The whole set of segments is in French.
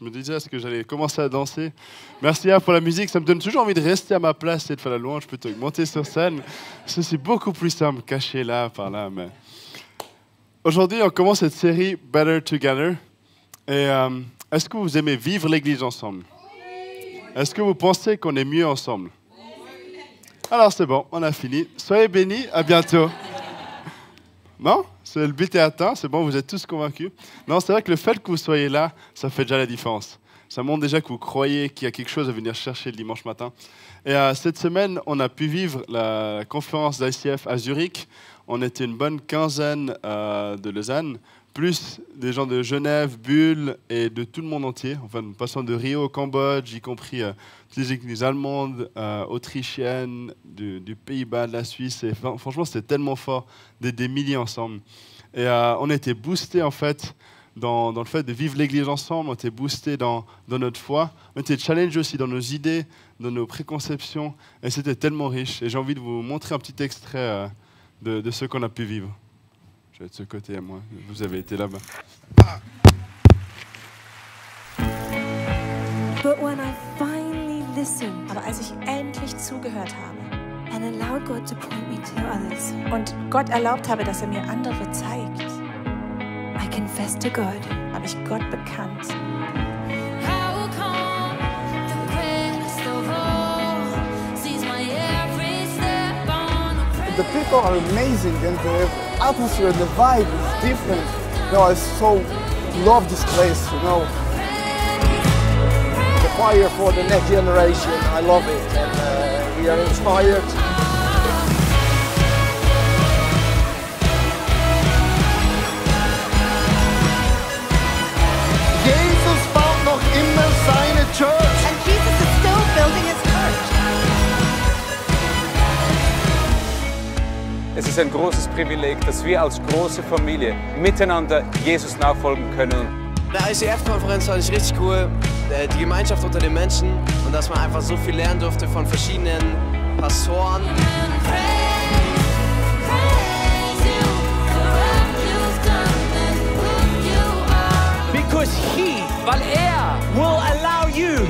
Je me disais, est-ce que j'allais commencer à danser? Merci pour la musique. Ça me donne toujours envie de rester à ma place et de faire la louange plutôt que de monter sur scène. C'est beaucoup plus simple, caché là, par là. Mais... Aujourd'hui, on commence cette série Better Together. Et est-ce que vous aimez vivre l'Église ensemble? Est-ce que vous pensez qu'on est mieux ensemble? Alors c'est bon, on a fini. Soyez bénis, à bientôt. Non? Le but est atteint, c'est bon, vous êtes tous convaincus. Non, c'est vrai que le fait que vous soyez là, ça fait déjà la différence. Ça montre déjà que vous croyez qu'il y a quelque chose à venir chercher le dimanche matin. Et cette semaine, on a pu vivre la conférence d'ICF à Zurich. On était une bonne quinzaine de Lausanne, plus des gens de Genève, Bulle et de tout le monde entier. Enfin, passant de Rio au Cambodge, y compris toutes les églises allemandes, autrichiennes, du Pays-Bas, de la Suisse. Et franchement, c'était tellement fort d'être des milliers ensemble. Et on a été boostés en fait dans le fait de vivre l'Église ensemble. On a été boostés dans notre foi. On a été challengés aussi dans nos idées, dans nos préconceptions. Et c'était tellement riche. Et j'ai envie de vous montrer un petit extrait de ce qu'on a pu vivre. Je vais être de ce côté à moi. Vous avez été là-bas. But when I finally listened Aber als ich endlich zugehört habe and allowed God to point me to others, und Gott erlaubt habe, dass er mir andere zeigt, I confessed to God. habe ich Gott bekannt. How come the greatest of all sees my every step on a The people are amazing and the atmosphere, the vibe is different. You know, I so love this place, you know. The fire for the next generation, I love it. And we are inspired. Jesus baut noch immer seine Church. And Jesus is still building his church. Es ist ein großes Privileg, dass wir als große Familie miteinander Jesus nachfolgen können. Der ICF-Konferenz fand ich richtig cool, die Gemeinschaft unter den Menschen und dass man einfach so viel lernen durfte von verschiedenen Pastoren. Because he, weil will allow you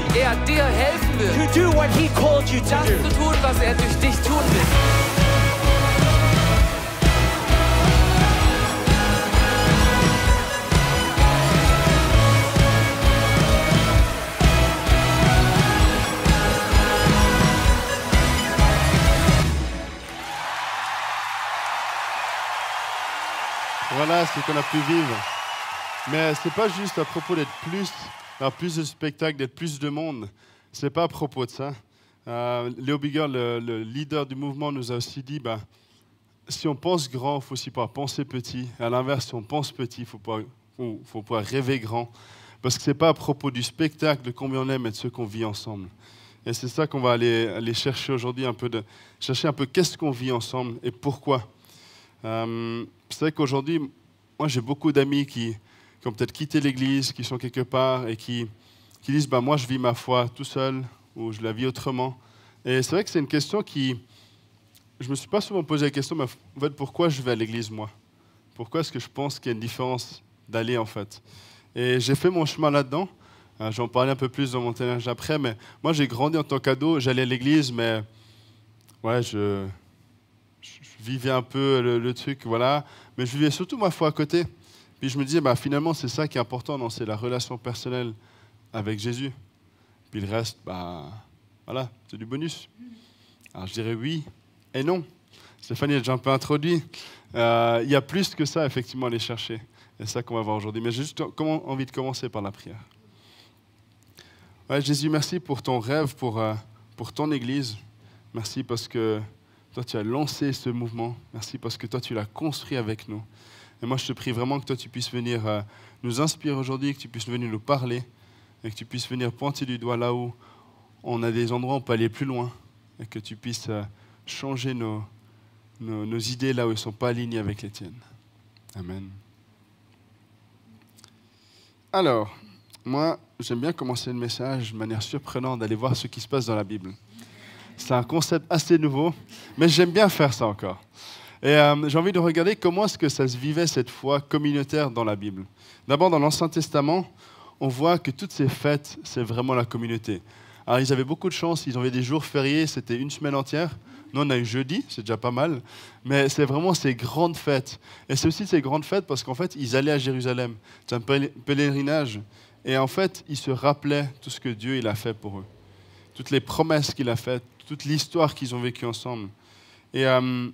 dir helfen will, to do what he called you to das do. zu tun, was durch dich tun will. Voilà ce qu'on a pu vivre. Mais ce n'est pas juste à propos d'être plus, d'avoir plus de spectacles, d'être plus de monde. Ce n'est pas à propos de ça. Léo Bigger, le leader du mouvement, nous a aussi dit, si on pense grand, il faut aussi pouvoir penser petit. À l'inverse, si on pense petit, il faut pouvoir rêver grand. Parce que ce n'est pas à propos du spectacle, de combien on aime, mais de ce qu'on vit ensemble. Et c'est ça qu'on va aller chercher aujourd'hui, chercher un peu qu'est-ce qu'on vit ensemble et pourquoi. C'est vrai qu'aujourd'hui, moi j'ai beaucoup d'amis qui ont peut-être quitté l'église, qui sont quelque part et qui disent moi je vis ma foi tout seul ou je la vis autrement. Et c'est vrai que c'est une question je ne me suis pas souvent posé la question, mais en fait pourquoi je vais à l'église moi? Pourquoi est-ce que je pense qu'il y a une différence d'aller en fait? Et j'ai fait mon chemin là-dedans. J'en parler un peu plus dans mon témoignage après, mais moi j'ai grandi en tant qu'ado, j'allais à l'église, mais ouais, je vivais un peu le truc, voilà. Mais je vivais surtout ma foi à côté. Puis je me disais, finalement, c'est ça qui est important, non, c'est la relation personnelle avec Jésus. Puis le reste, voilà, c'est du bonus. Alors je dirais oui et non. Stéphanie a déjà un peu introduit. Il y a plus que ça, effectivement, à aller chercher. Et c'est ça qu'on va voir aujourd'hui. Mais j'ai juste envie de commencer par la prière. Ouais, Jésus, merci pour ton rêve, pour ton Église. Merci parce que toi, tu as lancé ce mouvement. Merci parce que toi, tu l'as construit avec nous. Et moi, je te prie vraiment que toi, tu puisses venir nous inspirer aujourd'hui, que tu puisses venir nous parler et que tu puisses venir pointer du doigt là où on a des endroits où on peut aller plus loin et que tu puisses changer nos idées là où elles ne sont pas alignées avec les tiennes. Amen. Alors, moi, j'aime bien commencer le message de manière surprenante, d'aller voir ce qui se passe dans la Bible. C'est un concept assez nouveau, mais j'aime bien faire ça encore. Et j'ai envie de regarder comment est-ce que ça se vivait cette foi communautaire dans la Bible. D'abord, dans l'Ancien Testament, on voit que toutes ces fêtes, c'est vraiment la communauté. Alors, ils avaient beaucoup de chance, ils avaient des jours fériés, c'était une semaine entière. Nous, on a eu jeudi, c'est déjà pas mal. Mais c'est vraiment ces grandes fêtes. Et c'est aussi ces grandes fêtes parce qu'en fait, ils allaient à Jérusalem. C'est un pèlerinage. Et en fait, ils se rappelaient tout ce que Dieu il a fait pour eux. Toutes les promesses qu'il a faites, toute l'histoire qu'ils ont vécue ensemble. Et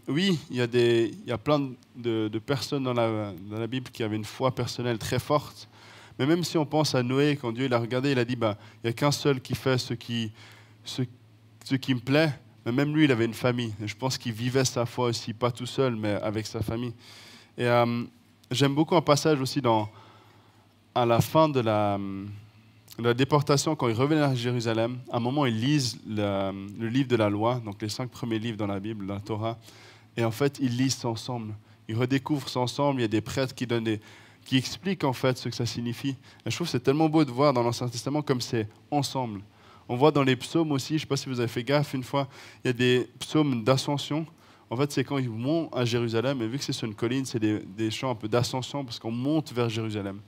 oui, il y a plein de personnes dans la Bible qui avaient une foi personnelle très forte. Mais même si on pense à Noé, quand Dieu l'a regardé, il a dit, il n'y a qu'un seul qui fait ce qui me plaît. Mais même lui, il avait une famille. Et je pense qu'il vivait sa foi aussi, pas tout seul, mais avec sa famille. Et j'aime beaucoup un passage aussi à la fin de la déportation, quand ils revenaient à Jérusalem. À un moment, ils lisent le livre de la loi, donc les 5 premiers livres dans la Bible, la Torah. Et en fait, ils lisent ça ensemble. Ils redécouvrent ça ensemble. Il y a des prêtres qui expliquent en fait ce que ça signifie. Et je trouve que c'est tellement beau de voir dans l'Ancien Testament comme c'est ensemble. On voit dans les psaumes aussi, je ne sais pas si vous avez fait gaffe une fois, il y a des psaumes d'ascension. En fait, c'est quand ils montent à Jérusalem, et vu que c'est sur une colline, c'est des chants un peu d'ascension, parce qu'on monte vers Jérusalem.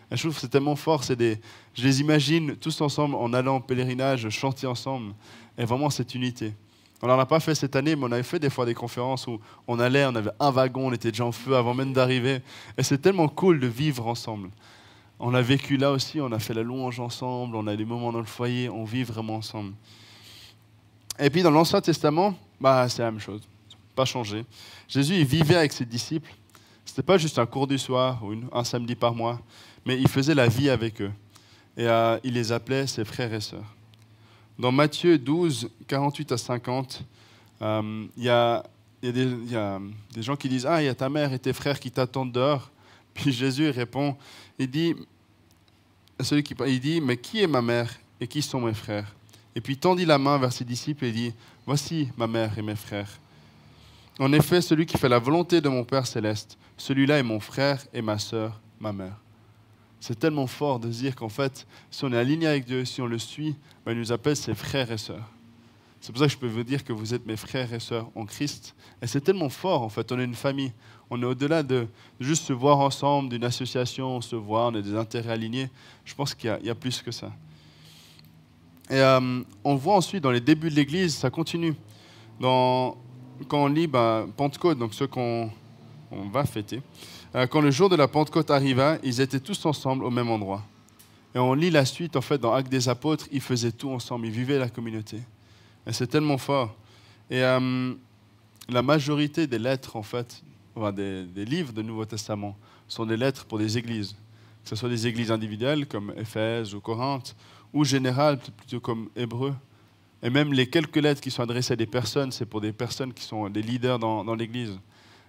Et je trouve que c'est tellement fort, je les imagine tous ensemble en allant en pèlerinage, chanter ensemble, et vraiment cette unité. On n'en a pas fait cette année, mais on avait fait des fois des conférences où on allait, on avait un wagon, on était déjà en feu avant même d'arriver. Et c'est tellement cool de vivre ensemble. On a vécu là aussi, on a fait la louange ensemble, on a des moments dans le foyer, on vit vraiment ensemble. Et puis dans l'Ancien Testament, c'est la même chose, pas changé. Jésus, il vivait avec ses disciples. Ce n'était pas juste un cours du soir ou un samedi par mois, mais il faisait la vie avec eux. Et il les appelait ses frères et sœurs. Dans Matthieu 12, 48 à 50, il y a des gens qui disent « Ah, il y a ta mère et tes frères qui t'attendent dehors. » Puis Jésus répond, il dit « Mais qui est ma mère et qui sont mes frères ?» Et puis il tendit la main vers ses disciples et dit « Voici ma mère et mes frères. En effet, celui qui fait la volonté de mon Père céleste, celui-là est mon frère et ma sœur, ma mère. » C'est tellement fort de se dire qu'en fait, si on est aligné avec Dieu, si on le suit, il nous appelle ses frères et sœurs. C'est pour ça que je peux vous dire que vous êtes mes frères et sœurs en Christ. Et c'est tellement fort, en fait. On est une famille. On est au-delà de juste se voir ensemble, d'une association, on se voit, on a des intérêts alignés. Je pense qu'il y a plus que ça. Et on voit ensuite, dans les débuts de l'Église, ça continue. Quand on lit Pentecôte, donc ceux qu'on va fêter, quand le jour de la Pentecôte arriva, ils étaient tous ensemble au même endroit. Et on lit la suite, en fait, dans Actes des Apôtres, ils faisaient tout ensemble, ils vivaient la communauté. Et c'est tellement fort. Et la majorité des lettres, en fait, des livres du Nouveau Testament, sont des lettres pour des églises. Que ce soit des églises individuelles, comme Éphèse ou Corinthe, ou générales, plutôt comme Hébreux. Et même les quelques lettres qui sont adressées à des personnes, c'est pour des personnes qui sont des leaders dans l'église.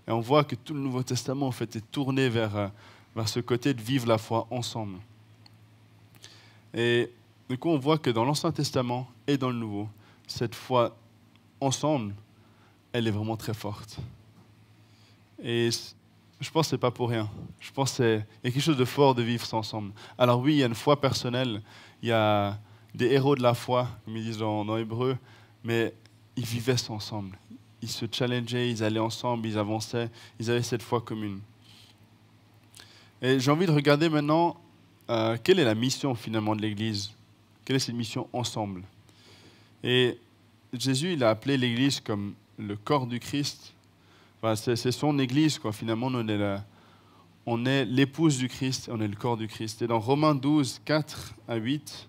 Et on voit que tout le Nouveau Testament, en fait, est tourné vers ce côté de vivre la foi ensemble. Et du coup, on voit que dans l'Ancien Testament et dans le Nouveau, cette foi ensemble, elle est vraiment très forte. Et je pense que ce n'est pas pour rien. Je pense qu'il y a quelque chose de fort de vivre ça ensemble. Alors oui, il y a une foi personnelle, il y a des héros de la foi, comme ils disent dans Hébreu, mais ils vivaient ça ensemble. Ils se challengeaient, ils allaient ensemble, ils avançaient, ils avaient cette foi commune. Et j'ai envie de regarder maintenant quelle est la mission finalement de l'Église. Quelle est cette mission ensemble? Et Jésus, il a appelé l'Église comme le corps du Christ. C'est son Église, quoi. Finalement, on est l'épouse du Christ, on est le corps du Christ. Et dans Romains 12, 4 à 8,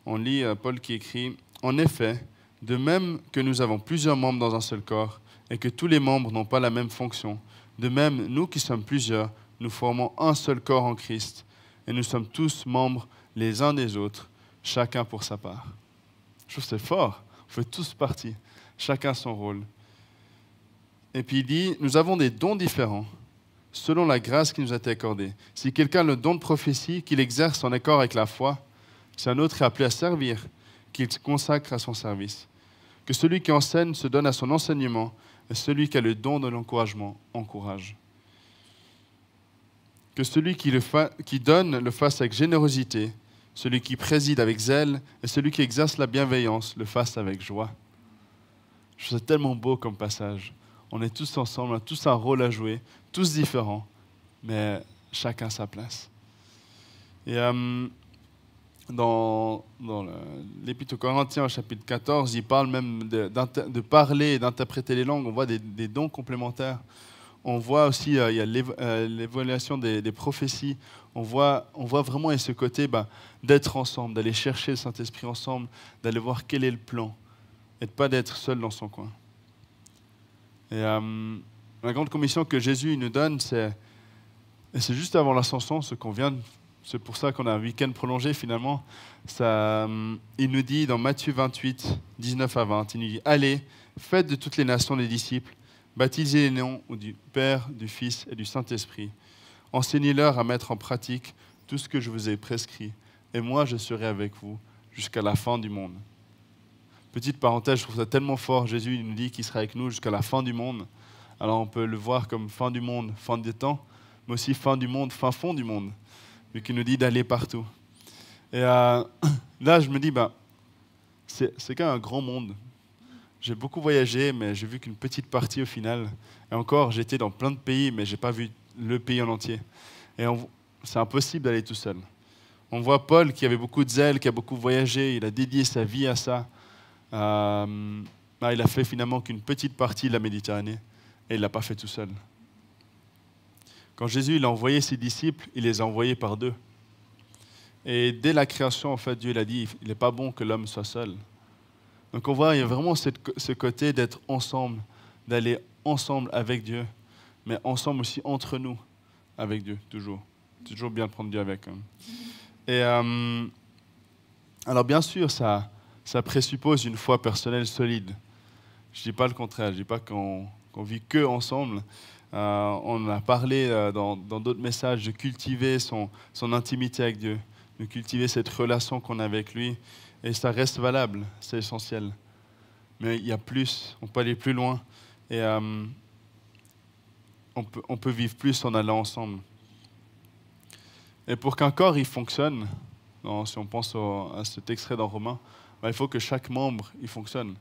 on lit Paul qui écrit « En effet, de même que nous avons plusieurs membres dans un seul corps, et que tous les membres n'ont pas la même fonction, de même, nous qui sommes plusieurs, nous formons un seul corps en Christ, et nous sommes tous membres les uns des autres, chacun pour sa part. » Je trouve que c'est fort, on fait tous partie, chacun son rôle. Et puis il dit, nous avons des dons différents, selon la grâce qui nous a été accordée. Si quelqu'un a le don de prophétie, qu'il exerce en accord avec la foi, si un autre est appelé à servir, qu'il se consacre à son service. Que celui qui enseigne se donne à son enseignement, et celui qui a le don de l'encouragement encourage. Que celui qui donne le fasse avec générosité, celui qui préside avec zèle, et celui qui exerce la bienveillance le fasse avec joie. Je trouve ça tellement beau comme passage. On est tous ensemble, on a tous un rôle à jouer, tous différents, mais chacun sa place. Et dans l'Épître aux Corinthiens, au chapitre 14, il parle même de parler et d'interpréter les langues. On voit des dons complémentaires. On voit aussi, il y a l'évaluation des prophéties. On voit vraiment ce côté d'être ensemble, d'aller chercher le Saint-Esprit ensemble, d'aller voir quel est le plan, et de ne pas d'être seul dans son coin. Et la grande commission que Jésus nous donne, c'est juste avant l'ascension, c'est pour ça qu'on a un week-end prolongé finalement. Il nous dit dans Matthieu 28, 19 à 20, il nous dit « Allez, faites de toutes les nations des disciples, baptisez les noms du Père, du Fils et du Saint-Esprit. Enseignez-leur à mettre en pratique tout ce que je vous ai prescrit, et moi je serai avec vous jusqu'à la fin du monde. » Petite parenthèse, je trouve ça tellement fort. Jésus il nous dit qu'il sera avec nous jusqu'à la fin du monde. Alors on peut le voir comme fin du monde, fin des temps, mais aussi fin du monde, fin fond du monde, vu qu'il nous dit d'aller partout. Et là, je me dis, c'est quand même un grand monde. J'ai beaucoup voyagé, mais j'ai vu qu'une petite partie au final. Et encore, j'étais dans plein de pays, mais je n'ai pas vu le pays en entier. Et c'est impossible d'aller tout seul. On voit Paul qui avait beaucoup de zèle, qui a beaucoup voyagé, il a dédié sa vie à ça. Il a fait finalement qu'une petite partie de la Méditerranée, et il ne l'a pas fait tout seul. Quand Jésus il a envoyé ses disciples, il les a envoyés par deux. Et dès la création, en fait, Dieu il a dit, il n'est pas bon que l'homme soit seul. Donc on voit, il y a vraiment ce côté d'être ensemble, d'aller ensemble avec Dieu, mais ensemble aussi entre nous, avec Dieu, toujours. C'est toujours bien de prendre Dieu avec. Et alors bien sûr, ça présuppose une foi personnelle solide. Je ne dis pas le contraire, je ne dis pas qu'on vit que ensemble. On a parlé dans d'autres messages de cultiver son intimité avec Dieu, de cultiver cette relation qu'on a avec lui. Et ça reste valable, c'est essentiel. Mais il y a plus, on peut aller plus loin. Et on peut vivre plus en allant ensemble. Et pour qu'un corps il fonctionne, si on pense à cet extrait dans Romains, il faut que chaque membre il fonctionne.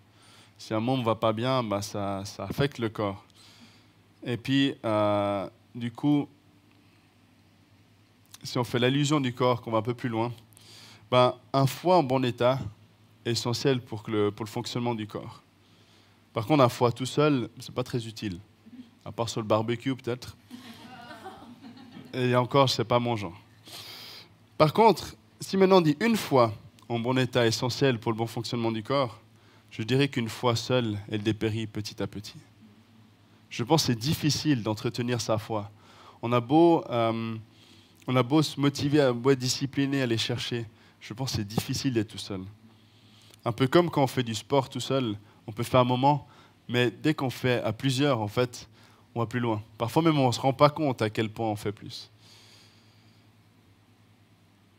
Si un membre ne va pas bien, ça affecte le corps. Et puis, du coup, si on fait l'allusion du corps, qu'on va un peu plus loin, un foie en bon état est essentiel pour le fonctionnement du corps. Par contre, un foie tout seul, ce n'est pas très utile. À part sur le barbecue, peut-être. Et encore, ce n'est pas mon genre. Par contre, si maintenant on dit une foi en bon état est essentiel pour le bon fonctionnement du corps, je dirais qu'une foi seule, elle dépérit petit à petit. Je pense que c'est difficile d'entretenir sa foi. On a beau se motiver, beau être discipliné, aller chercher. Je pense que c'est difficile d'être tout seul. Un peu comme quand on fait du sport tout seul, on peut faire un moment, mais dès qu'on fait à plusieurs, en fait, on va plus loin. Parfois même, on ne se rend pas compte à quel point on fait plus.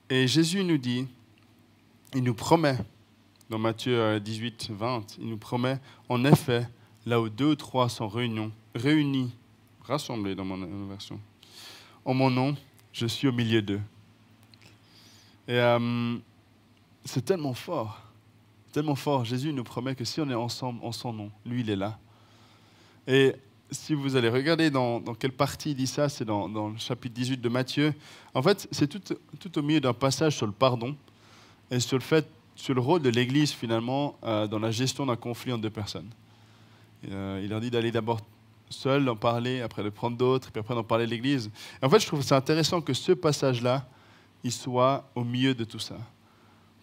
Et Jésus nous dit, il nous promet, dans Matthieu 18, 20, il nous promet, en effet, là où 2 ou 3 sont réunis, rassemblés dans mon version, en mon nom, je suis au milieu d'eux. Et c'est tellement fort. Tellement fort. Jésus nous promet que si on est ensemble en son nom, lui, il est là. Et si vous allez regarder dans quelle partie il dit ça, c'est dans le chapitre 18 de Matthieu. En fait, c'est tout au milieu d'un passage sur le pardon et sur le rôle de l'Église, finalement, dans la gestion d'un conflit entre deux personnes. Il leur dit d'aller d'abord seul, en parler, après de prendre d'autres, puis après d'en parler à l'Église. Et en fait, je trouve que c'est intéressant que ce passage-là, il soit au milieu de tout ça.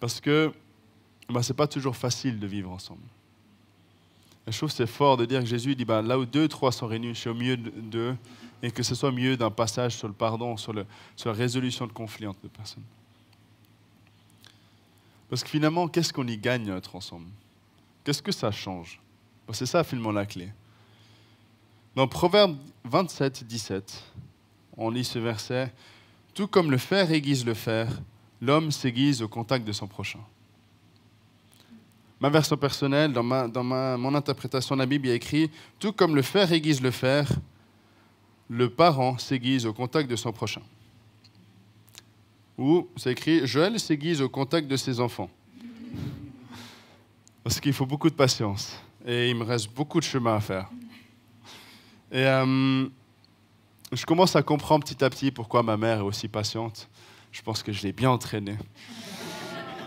Parce que ce n'est pas toujours facile de vivre ensemble. Et je trouve que c'est fort de dire que Jésus dit, là où 2 ou 3 sont réunis, je suis au milieu d'eux, et que ce soit au milieu d'un passage sur le pardon, sur la résolution de conflits entre deux personnes. Parce que finalement, qu'est-ce qu'on y gagne à être ensemble? Qu'est-ce que ça change? C'est ça, finalement, la clé. Dans Proverbe 27, 17, on lit ce verset, « Tout comme le fer aiguise le fer, l'homme s'aiguise au contact de son prochain. » Ma version personnelle, dans mon interprétation de la Bible, il y a écrit « Tout comme le fer aiguise le fer, le parent s'aiguise au contact de son prochain. » Ou c'est écrit « Joël s'aiguise au contact de ses enfants. » Parce qu'il faut beaucoup de patience. Et il me reste beaucoup de chemin à faire. Et je commence à comprendre petit à petit pourquoi ma mère est aussi patiente. Je pense que je l'ai bien entraînée.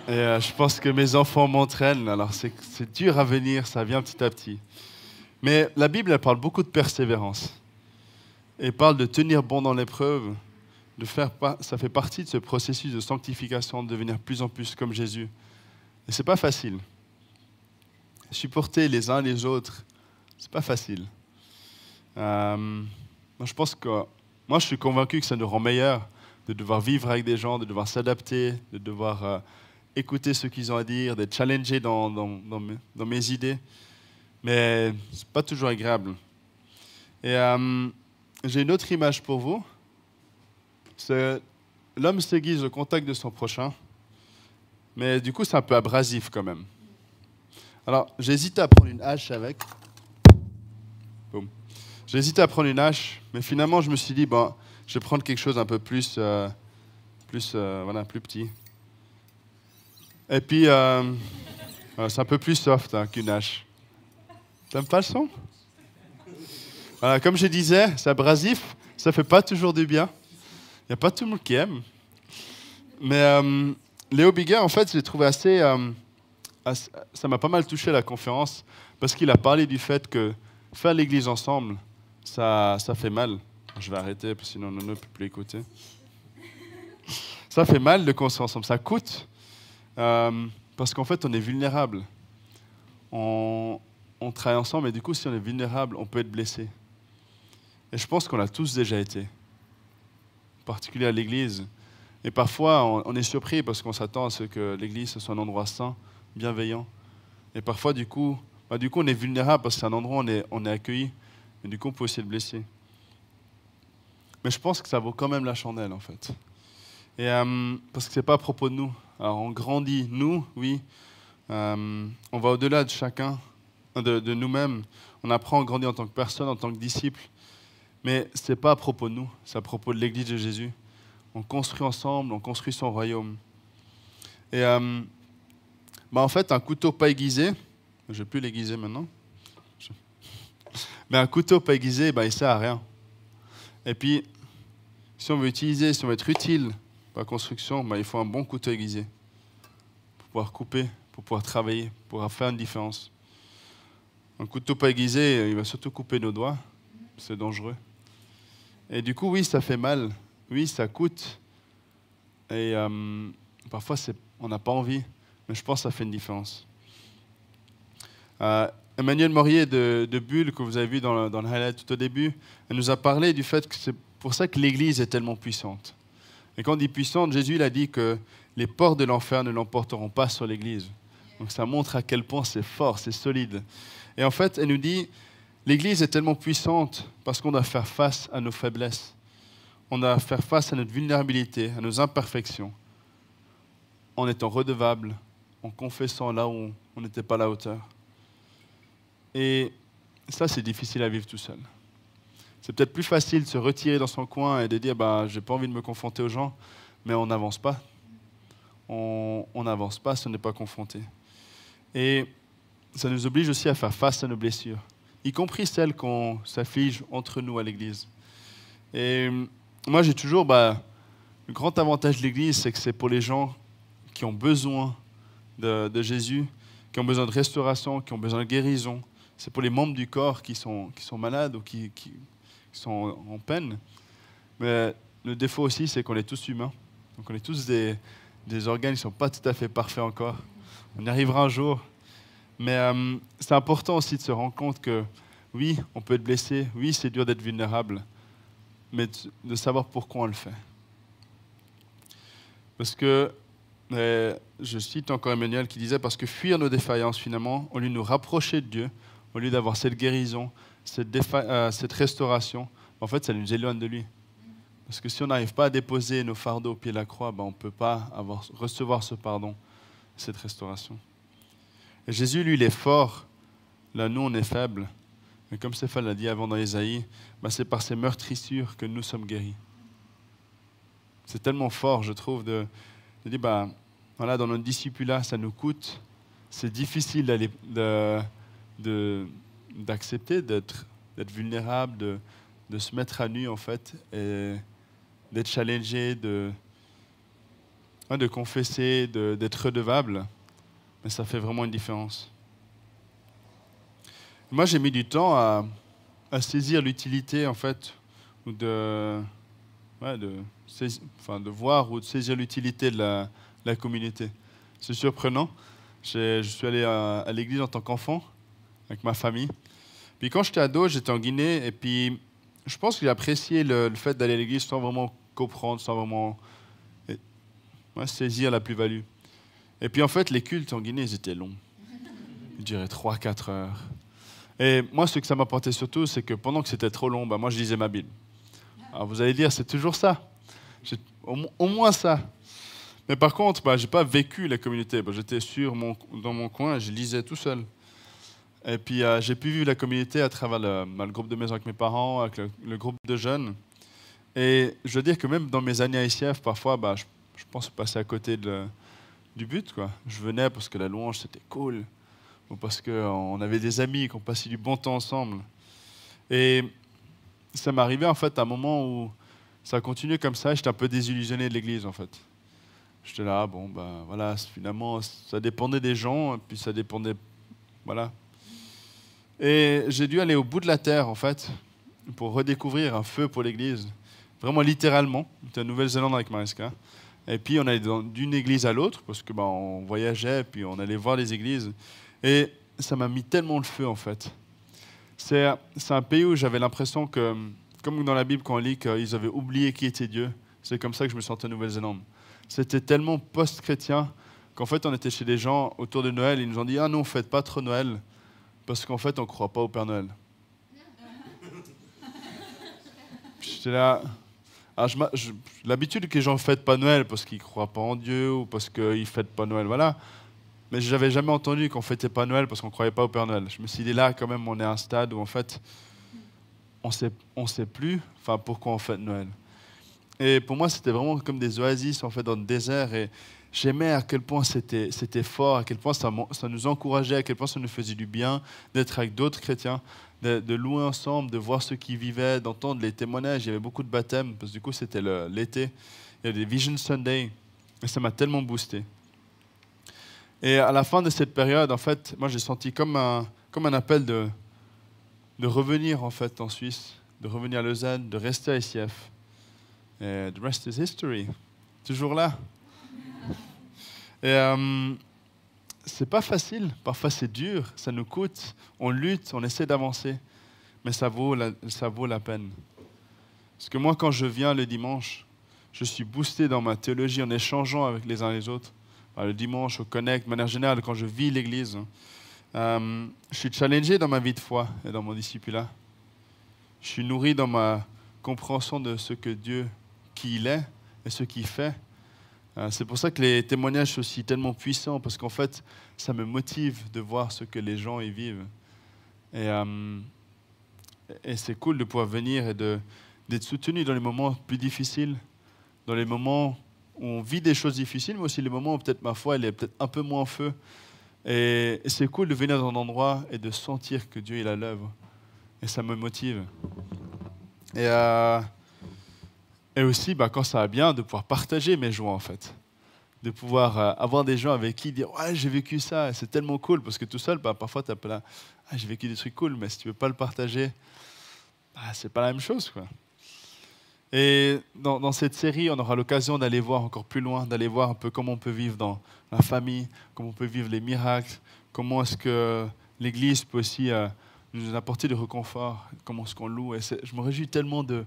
Et je pense que mes enfants m'entraînent. Alors c'est dur à venir, ça vient petit à petit. Mais la Bible, elle parle beaucoup de persévérance. Et parle de tenir bon dans l'épreuve. Ça fait partie de ce processus de sanctification, de devenir plus en plus comme Jésus. Et c'est pas facile. Supporter les uns les autres, c'est pas facile. Moi, je suis convaincu que ça nous rend meilleurs de devoir vivre avec des gens, de devoir s'adapter, de devoir écouter ce qu'ils ont à dire, d'être challengé dans mes idées. Mais c'est pas toujours agréable. Et j'ai une autre image pour vous. C'est l'homme s'aiguise au contact de son prochain, mais du coup, c'est un peu abrasif quand même. Alors, j'ai hésité à prendre une hache avec. Boum. J'ai hésité à prendre une hache, mais finalement, je me suis dit, bon, je vais prendre quelque chose un peu plus petit. Et puis, c'est un peu plus soft qu'une hache. T'aimes pas le son? Voilà, comme je disais, c'est abrasif, ça fait pas toujours du bien. Il n'y a pas tout le monde qui aime. Mais Léo Bigger, en fait, je l'ai trouvé assez... ça m'a pas mal touché la conférence, parce qu'il a parlé du fait que faire l'église ensemble, ça fait mal. Je vais arrêter, parce que sinon on ne peut plus écouter. Ça fait mal de construire ensemble, ça coûte. Parce qu'en fait, on est vulnérable. On travaille ensemble, et du coup, si on est vulnérable, on peut être blessé. Et je pense qu'on l'a tous déjà été. En particulier à l'église. Et parfois, on est surpris parce qu'on s'attend à ce que l'église soit un endroit sain, bienveillant. Et parfois, du coup, on est vulnérable parce que c'est un endroit où on est accueilli. Et du coup, on peut aussi être blessé. Mais je pense que ça vaut quand même la chandelle, en fait. Et parce que c'est pas à propos de nous. Alors, on grandit, nous, oui. On va au-delà de chacun, de nous-mêmes. On apprend à grandir en tant que personne, en tant que disciple. Mais ce n'est pas à propos de nous, c'est à propos de l'Église de Jésus. On construit ensemble, on construit son royaume. Et en fait, un couteau pas aiguisé, je ne vais plus l'aiguiser maintenant, mais un couteau pas aiguisé, il ne sert à rien. Et puis, si on veut être utile pour la construction, il faut un bon couteau aiguisé pour pouvoir couper, pour pouvoir travailler, pour pouvoir faire une différence. Un couteau pas aiguisé, il va surtout couper nos doigts, c'est dangereux. Et du coup, oui, ça fait mal. Oui, ça coûte. Et parfois, on n'a pas envie. Mais je pense que ça fait une différence. Emmanuel Morier de Bulle, que vous avez vu dans le highlight tout au début, elle nous a parlé du fait que c'est pour ça que l'Église est tellement puissante. Et quand on dit puissante, Jésus il a dit que les portes de l'enfer ne l'emporteront pas sur l'Église. Donc ça montre à quel point c'est fort, c'est solide. Et en fait, elle nous dit... L'Église est tellement puissante parce qu'on doit faire face à nos faiblesses. On doit faire face à notre vulnérabilité, à nos imperfections, en étant redevable, en confessant là où on n'était pas à la hauteur. Et ça, c'est difficile à vivre tout seul. C'est peut-être plus facile de se retirer dans son coin et de dire « j'ai pas envie de me confronter aux gens », mais on n'avance pas. On n'avance pas si on n'est pas confronté. Et ça nous oblige aussi à faire face à nos blessures, y compris celles qu'on s'afflige entre nous à l'Église. Et moi, j'ai toujours... le grand avantage de l'Église, c'est que c'est pour les gens qui ont besoin de Jésus, qui ont besoin de restauration, qui ont besoin de guérison. C'est pour les membres du corps qui sont malades ou qui sont en peine. Mais le défaut aussi, c'est qu'on est tous humains. Donc on est tous des organes qui ne sont pas tout à fait parfaits encore. On y arrivera un jour. Mais c'est important aussi de se rendre compte que oui, on peut être blessé, oui, c'est dur d'être vulnérable, mais de savoir pourquoi on le fait. Parce que, je cite encore Emmanuel qui disait, parce que fuir nos défaillances finalement, au lieu de nous rapprocher de Dieu, au lieu d'avoir cette guérison, cette restauration, en fait, ça nous éloigne de lui. Parce que si on n'arrive pas à déposer nos fardeaux au pied de la croix, on ne peut pas recevoir ce pardon, cette restauration. Et Jésus, lui, il est fort. Là, nous, on est faibles. Mais comme Stéphane l'a dit avant dans Ésaïe, c'est par ses meurtrissures que nous sommes guéris. C'est tellement fort, je trouve, de dire, voilà, dans notre discipulat, ça nous coûte. C'est difficile d'accepter d'être vulnérable, de se mettre à nu, en fait, et d'être challengé, de confesser, d'être redevable, mais ça fait vraiment une différence. Moi, j'ai mis du temps à saisir l'utilité, en fait, ou de voir ou de saisir l'utilité de la communauté. C'est surprenant. Je suis allé à l'église en tant qu'enfant, avec ma famille. Puis quand j'étais ado, j'étais en Guinée, et puis je pense que j'ai apprécié le fait d'aller à l'église sans vraiment comprendre, sans vraiment saisir la plus-value. Et puis en fait, les cultes en Guinée, ils étaient longs. Je dirais 3-4 heures. Et moi, ce que ça m'apportait surtout, c'est que pendant que c'était trop long, moi, je lisais ma Bible. Alors vous allez dire, c'est toujours ça. Au moins ça. Mais par contre, je n'ai pas vécu la communauté. J'étais dans mon coin, je lisais tout seul. Et puis, j'ai pu vivre la communauté à travers le groupe de maison avec mes parents, avec le groupe de jeunes. Et je veux dire que même dans mes années à ICF, parfois, je pense passer à côté du but, quoi. Je venais parce que la louange, c'était cool. Ou parce qu'on avait des amis, qu'on passait du bon temps ensemble. Et ça m'est arrivé, en fait, à un moment où ça a continué comme ça. J'étais un peu désillusionné de l'église, en fait. J'étais là, voilà, finalement, ça dépendait des gens, et puis ça dépendait, voilà. Et j'ai dû aller au bout de la terre, en fait, pour redécouvrir un feu pour l'église. Vraiment, littéralement. J'étais en Nouvelle-Zélande avec Mariska. Et puis, on allait d'une église à l'autre, parce que on voyageait, puis on allait voir les églises. Et ça m'a mis tellement le feu, en fait. C'est un pays où j'avais l'impression que, comme dans la Bible, quand on lit qu'ils avaient oublié qui était Dieu, c'est comme ça que je me sentais en Nouvelle-Zélande. C'était tellement post-chrétien qu'en fait, on était chez des gens autour de Noël, ils nous ont dit « Ah non, faites pas trop Noël, parce qu'en fait, on ne croit pas au Père Noël. » J'étais là... L'habitude que les gens ne fêtent pas Noël parce qu'ils ne croient pas en Dieu ou parce qu'ils ne fêtent pas Noël, voilà. Mais je n'avais jamais entendu qu'on ne fêtait pas Noël parce qu'on ne croyait pas au Père Noël. Je me suis dit là, quand même, on est à un stade où en fait, on sait plus pourquoi on fête Noël. Et pour moi, c'était vraiment comme des oasis en fait, dans le désert. Et j'aimais à quel point c'était fort, à quel point ça nous encourageait, à quel point ça nous faisait du bien d'être avec d'autres chrétiens, de louer ensemble, de voir ceux qui vivaient, d'entendre les témoignages. Il y avait beaucoup de baptêmes, parce que du coup, c'était l'été. Il y avait des Vision Sunday. Et ça m'a tellement boosté. Et à la fin de cette période, en fait, moi, j'ai senti comme un appel de revenir en fait en Suisse, de revenir à Lausanne, de rester à ICF. Et the rest is history. Toujours là. Et c'est pas facile. Parfois, c'est dur. Ça nous coûte. On lutte, on essaie d'avancer. Mais ça vaut la peine. Parce que moi, quand je viens le dimanche, je suis boosté dans ma théologie en échangeant avec les uns les autres. Le dimanche, au Connect, de manière générale, quand je vis l'Église, je suis challengé dans ma vie de foi et dans mon discipulat. Je suis nourri dans ma compréhension de ce que Dieu, qui il est et ce qu'il fait. C'est pour ça que les témoignages sont aussi tellement puissants, parce qu'en fait, ça me motive de voir ce que les gens y vivent. Et c'est cool de pouvoir venir et d'être soutenu dans les moments plus difficiles, dans les moments où on vit des choses difficiles, mais aussi les moments où peut-être ma foi elle est peut-être un peu moins en feu. Et c'est cool de venir dans un endroit et de sentir que Dieu il a l'œuvre. Et ça me motive. Et aussi, quand ça va bien, de pouvoir partager mes joies, en fait. De pouvoir avoir des gens avec qui dire « Ouais, j'ai vécu ça, c'est tellement cool. » Parce que tout seul, parfois, tu appelles là « Ah, j'ai vécu des trucs cool. » Mais si tu ne veux pas le partager, c'est pas la même chose, quoi. Et dans cette série, on aura l'occasion d'aller voir encore plus loin, d'aller voir un peu comment on peut vivre dans la famille, comment on peut vivre les miracles, comment est-ce que l'Église peut aussi nous apporter du réconfort, comment est-ce qu'on loue. Et je me réjouis tellement de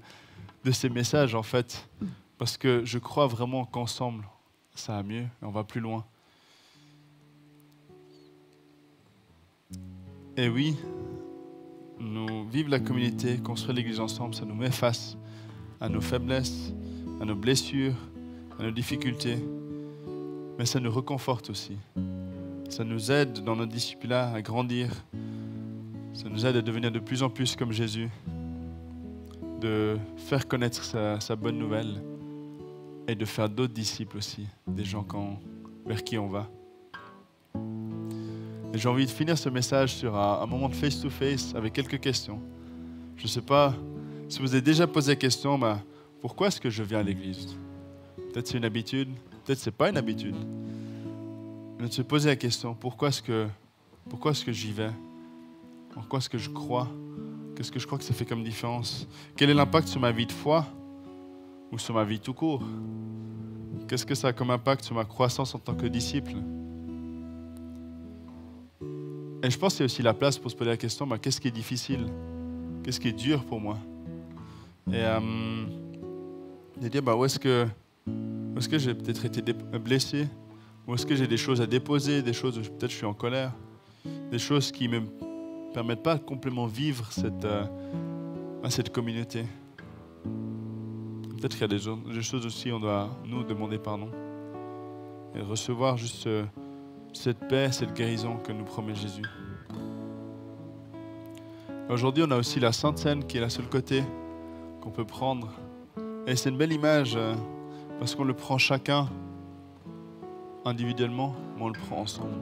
ces messages, en fait, parce que je crois vraiment qu'ensemble, ça va mieux et on va plus loin. Et oui, nous vivre la communauté, construire l'Église ensemble, ça nous met face à nos faiblesses, à nos blessures, à nos difficultés, mais ça nous réconforte aussi. Ça nous aide dans notre discipulat à grandir, ça nous aide à devenir de plus en plus comme Jésus, de faire connaître sa bonne nouvelle et de faire d'autres disciples aussi, des gens vers qui on va. Et j'ai envie de finir ce message sur un moment de face-to-face avec quelques questions. Je ne sais pas si vous avez déjà posé la question, pourquoi est-ce que je viens à l'église? Peut-être c'est une habitude, Peut-être que ce n'est pas une habitude. Mais de se poser la question, pourquoi est-ce que j'y vais? En quoi est-ce que je crois? Qu'est-ce que je crois que ça fait comme différence? Quel est l'impact sur ma vie de foi ou sur ma vie tout court? Qu'est-ce que ça a comme impact sur ma croissance en tant que disciple? Et je pense qu'il y a aussi la place pour se poser la question, qu'est-ce qui est difficile? Qu'est-ce qui est dur pour moi? Et de dire, où est-ce que j'ai peut-être été blessé? Ou est-ce que j'ai des choses à déposer, des choses où peut-être je suis en colère? Des choses qui ne me permettent pas de complètement vivre cette communauté. Peut-être qu'il y a des choses aussi, on doit nous demander pardon. Et recevoir juste cette paix, cette guérison que nous promet Jésus. Aujourd'hui, on a aussi la Sainte Seine qui est la seule côté qu'on peut prendre. Et c'est une belle image parce qu'on le prend chacun individuellement, mais on le prend ensemble.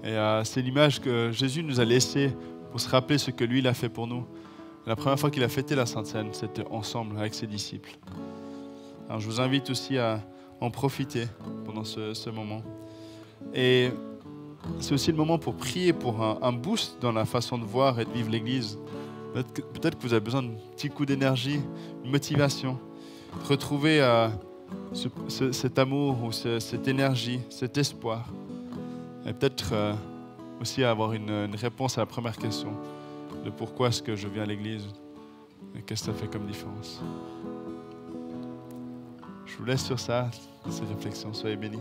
Et c'est l'image que Jésus nous a laissée pour se rappeler ce que lui, il a fait pour nous. La première fois qu'il a fêté la Sainte Seine, c'était ensemble avec ses disciples. Alors je vous invite aussi à en profiter pendant ce moment. Et c'est aussi le moment pour prier pour un boost dans la façon de voir et de vivre l'Église. Peut-être que vous avez besoin d'un petit coup d'énergie, une motivation, retrouver cet amour ou cette énergie, cet espoir. Et peut-être aussi avoir une réponse à la première question de pourquoi est-ce que je viens à l'Église et qu'est-ce que ça fait comme différence. Je vous laisse sur ça, ces réflexions. Soyez bénis.